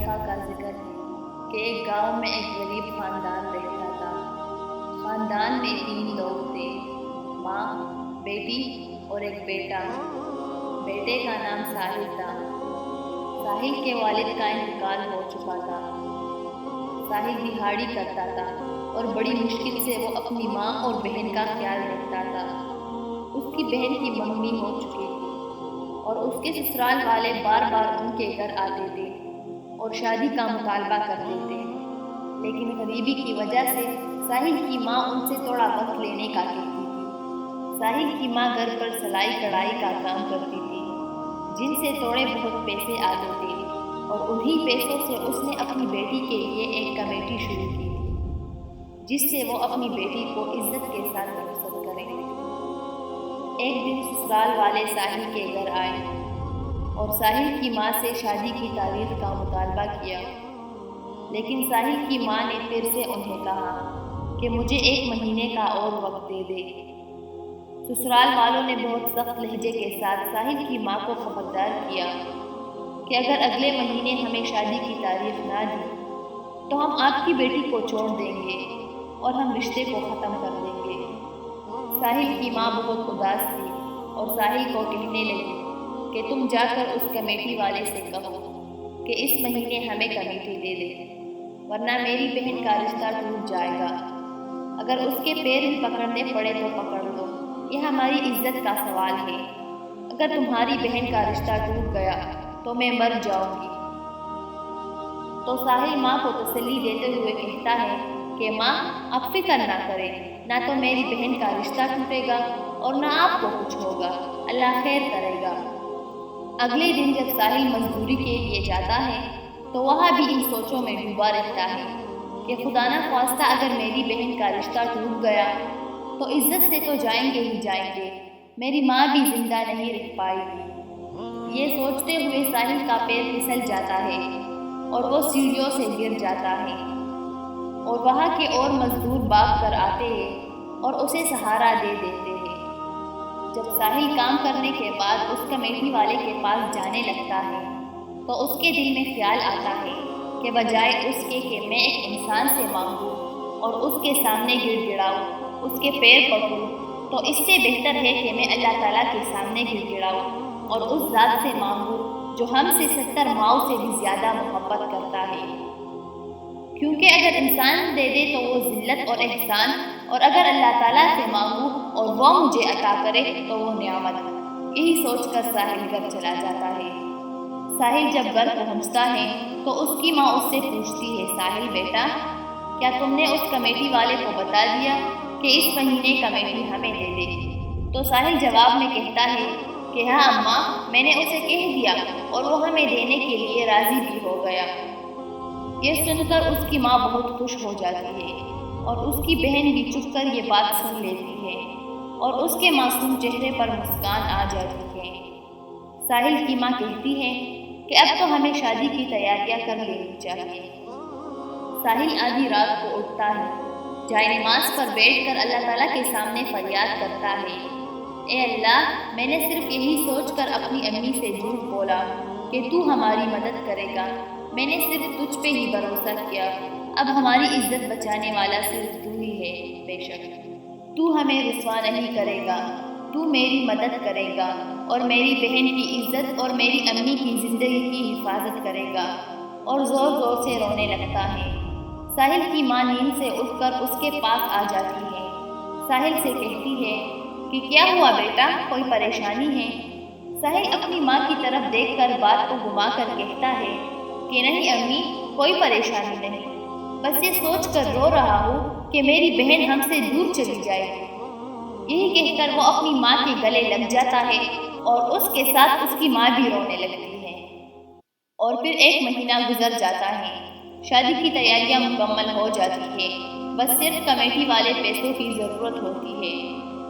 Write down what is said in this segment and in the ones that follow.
دفعہ کا ذکر ہے کہ ایک گاؤں میں ایک غریب خاندان رہتا تھا۔ خاندان میں 3 لوگ تھے، ماں، بیٹی اور ایک بیٹا۔ بیٹے کا نام ساحل تھا۔ ساحل کے والد کا انتقال ہو چکا تھا۔ ساحل دہاڑی کرتا تھا اور بڑی مشکل سے وہ اپنی ماں اور بہن کا خیال رکھتا تھا۔ اس کی بہن کی منگنی ہو چکی تھی اور اس کے سسرال والے بار بار ان کے گھر آتے تھے اور شادی کا مطالبہ کرتے تھے، لیکن غریبی کی وجہ سے ساحل کی ماں ان سے تھوڑا وقت لینے کا کہتی تھی۔ ساحل کی ماں گھر پر سلائی کڑھائی کا کام کرتی تھی، جن سے تھوڑے بہت پیسے آتے تھے، اور انہی پیسوں سے اس نے اپنی بیٹی کے لیے ایک کمیٹی شروع کی تھی، جس سے وہ اپنی بیٹی کو عزت کے ساتھ رخصت کرے۔ ایک دن سسرال والے ساحل کے گھر آئے اور ساحل کی ماں سے شادی کی تاریخ کا مطالبہ کیا، لیکن ساحل کی ماں نے پھر سے انہیں کہا کہ مجھے 1 مہینے کا اور وقت دے دے۔ سسرال والوں نے بہت سخت لہجے کے ساتھ ساحل کی ماں کو خبردار کیا کہ اگر اگلے مہینے ہمیں شادی کی تاریخ نہ دی تو ہم آپ کی بیٹی کو چھوڑ دیں گے اور ہم رشتے کو ختم کر دیں گے۔ ساحل کی ماں بہت اداس تھی اور ساحل کو کہنے لگی کہ تم جا کر اس کمیٹی والے سے کہو کہ اس مہینے ہمیں کمیٹی دے دے، ورنہ میری بہن کا رشتہ ٹوٹ جائے گا۔ اگر اس کے پیر بھی پکڑنے پڑے تو پکڑ لو، یہ ہماری عزت کا سوال ہے۔ اگر تمہاری بہن کا رشتہ ٹوٹ گیا تو میں مر جاؤں گی۔ تو ساحل ماں کو تسلی دیتے ہوئے کہتا ہے کہ ماں آپ فکر نہ کریں، نہ تو میری بہن کا رشتہ ٹوٹے گا اور نہ آپ کو کچھ ہوگا، اللہ خیر کرے گا۔ اگلے دن جب ساحل مزدوری کے لیے جاتا ہے تو وہاں بھی ان سوچوں میں ڈوبا رہتا ہے کہ خدا نہ خواستہ اگر میری بہن کا رشتہ ٹوٹ گیا تو عزت سے تو جائیں گے ہی جائیں گے، میری ماں بھی زندہ نہیں رہ پائے گی۔ یہ سوچتے ہوئے ساحل کا پیر پھسل جاتا ہے اور وہ سیڑھیوں سے گر جاتا ہے، اور وہاں کے اور مزدور بھاگ کر آتے ہیں اور اسے سہارا دے دیتے ہیں۔ جب ساحل کام کرنے کے بعد اس کمیٹی والے کے پاس جانے لگتا ہے تو اس کے دل میں خیال آتا ہے کہ بجائے اس کے کہ میں ایک انسان سے مانگوں اور اس کے سامنے گڑ گڑاؤں، اس کے پیر پکڑوں، تو اس سے بہتر ہے کہ میں اللہ تعالیٰ کے سامنے گڑ گڑاؤں اور اس ذات سے مانگوں جو ہم سے 70 ماؤں سے بھی زیادہ محبت کرتا ہے۔ کیونکہ اگر انسان دے دے تو وہ ذلت اور احسان، اور اگر اللہ تعالیٰ سے مانگوں اور وہ مجھے عطا کرے تو وہ نعمت۔ یہی سوچ کر ساحل گھر چلا جاتا ہے۔ ساحل جب گھر پہنچتا ہے تو اس کی ماں اس سے پوچھتی ہے، ساحل بیٹا، کیا تم نے اس کمیٹی والے کو بتا دیا کہ اس مہینے کمیٹی ہمیں دے دے؟ تو ساحل جواب میں کہتا ہے کہ ہاں اماں، میں نے اسے کہہ دیا اور وہ ہمیں دینے کے لیے راضی بھی ہو گیا۔ یہ سن کر اس کی ماں بہت خوش ہو جاتی ہے اور اس کی بہن بھی چپ کر یہ بات سن لیتی ہے اور اس کے معصوم چہرے پر مسکان آ جاتی ہے۔ ساحل کی ماں کہتی ہے کہ اب تو ہمیں شادی کی تیاریاں کر لینی چاہیے۔ ساحل آدھی رات کو اٹھتا ہے، جائے نماز پر بیٹھ کر اللہ تعالیٰ کے سامنے فریاد کرتا ہے، اے اللہ، میں نے صرف یہی سوچ کر اپنی امی سے جھوٹ بولا کہ تو ہماری مدد کرے گا، میں نے صرف تجھ پہ ہی بھروسہ کیا، اب ہماری عزت بچانے والا صرف تو ہی ہے، بے شک تو ہمیں رسوا نہیں کرے گا، تو میری مدد کرے گا اور میری بہن کی عزت اور میری امی کی زندگی کی حفاظت کرے گا، اور زور زور سے رونے لگتا ہے۔ ساحل کی ماں نیند سے اٹھ کر اس کے پاس آ جاتی ہے، ساحل سے کہتی ہے کہ کیا ہوا بیٹا، کوئی پریشانی ہے؟ ساحل اپنی ماں کی طرف دیکھ کر بات کو گھما کر کہتا ہے کہ نہیں امی، کوئی پریشانی نہیں، بس یہ سوچ کر رو رہا ہوں کہ میری بہن ہم سے دور چلی جائے گی۔ یہی کہہ کر وہ اپنی ماں کے گلے لگ جاتا ہے اور اس کے ساتھ اس کی ماں بھی رونے لگتی ہے۔ اور پھر 1 مہینہ گزر جاتا ہے، شادی کی تیاریاں مکمل ہو جاتی ہے، بس صرف کمیٹی والے پیسوں کی ضرورت ہوتی ہے۔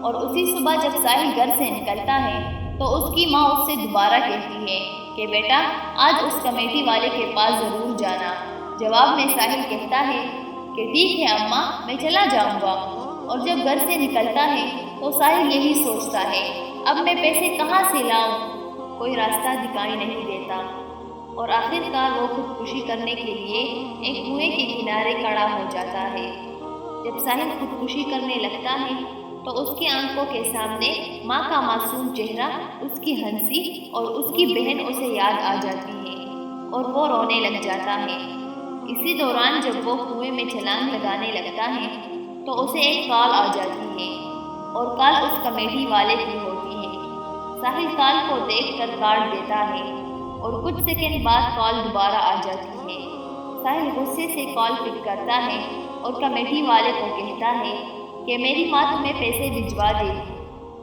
اور اسی صبح جب ساحل گھر سے نکلتا ہے تو اس کی ماں اس سے دوبارہ کہتی ہے کہ بیٹا، آج اس کمیٹی والے کے پاس ضرور جانا۔ جواب میں ساحل کہتا ہے کہ ٹھیک ہے اماں، میں چلا جاؤں گا۔ اور جب گھر سے نکلتا ہے تو ساحل یہی سوچتا ہے، اب میں پیسے کہاں سے لاؤں؟ کوئی راستہ دکھائی نہیں دیتا۔ اور آخر کار وہ خودکشی کرنے کے لیے ایک کنویں کے کنارے کھڑا ہو جاتا ہے۔ جب ساحل خودکشی کرنے لگتا ہے تو اس کی آنکھوں کے سامنے ماں کا معصوم چہرہ، اس کی ہنسی اور اس کی بہن اسے یاد آ جاتی ہے اور وہ رونے لگ جاتا ہے۔ اسی دوران جب وہ کنویں میں چھلانگ لگانے لگتا ہے تو اسے ایک کال آ جاتی ہے اور کال اس کمیٹی والے کی ہوتی ہے۔ ساحل کال کو دیکھ کر کاٹ دیتا ہے اور کچھ سیکنڈ بعد کال دوبارہ آ جاتی ہے۔ ساحل غصے سے کال پک کرتا ہے اور کمیٹی والے کو کہتا ہے کہ میری ماں تمہیں پیسے بھجوا دے گی،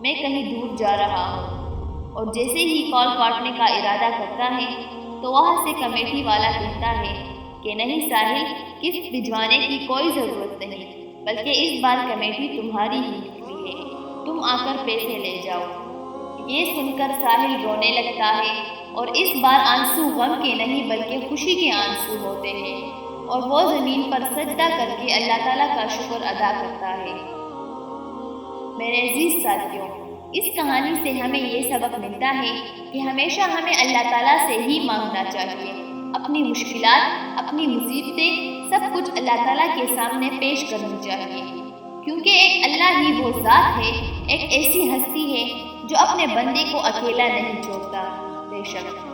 میں کہیں دور جا رہا ہوں۔ اور جیسے ہی کال کاٹنے کا ارادہ کرتا ہے تو وہاں سے کمیٹی والا کہتا ہے کہ نہیں ساحل، قسط بھجوانے کی کوئی ضرورت نہیں، بلکہ اس بار کمیٹی تمہاری ہی نکلی ہے، تم آ کر پیسے لے جاؤ۔ یہ سن کر ساحل رونے لگتا ہے اور اس بار آنسو غم کے نہیں بلکہ خوشی کے آنسو ہوتے ہیں اور وہ زمین پر سجدہ کر کے اللہ تعالیٰ کا شکر ادا کرتا ہے۔ میرے عزیز ساتھیوں، اس کہانی سے ہمیں یہ سبق ملتا ہے کہ ہمیشہ ہمیں اللہ تعالیٰ سے ہی مانگنا چاہیے۔ اپنی مشکلات، اپنی مصیبتیں سب کچھ اللہ تعالیٰ کے سامنے پیش کرنی چاہیے، کیونکہ ایک اللہ ہی وہ ذات ہے، ایک ایسی ہستی ہے جو اپنے بندے کو اکیلا نہیں چھوڑتا۔ بے شک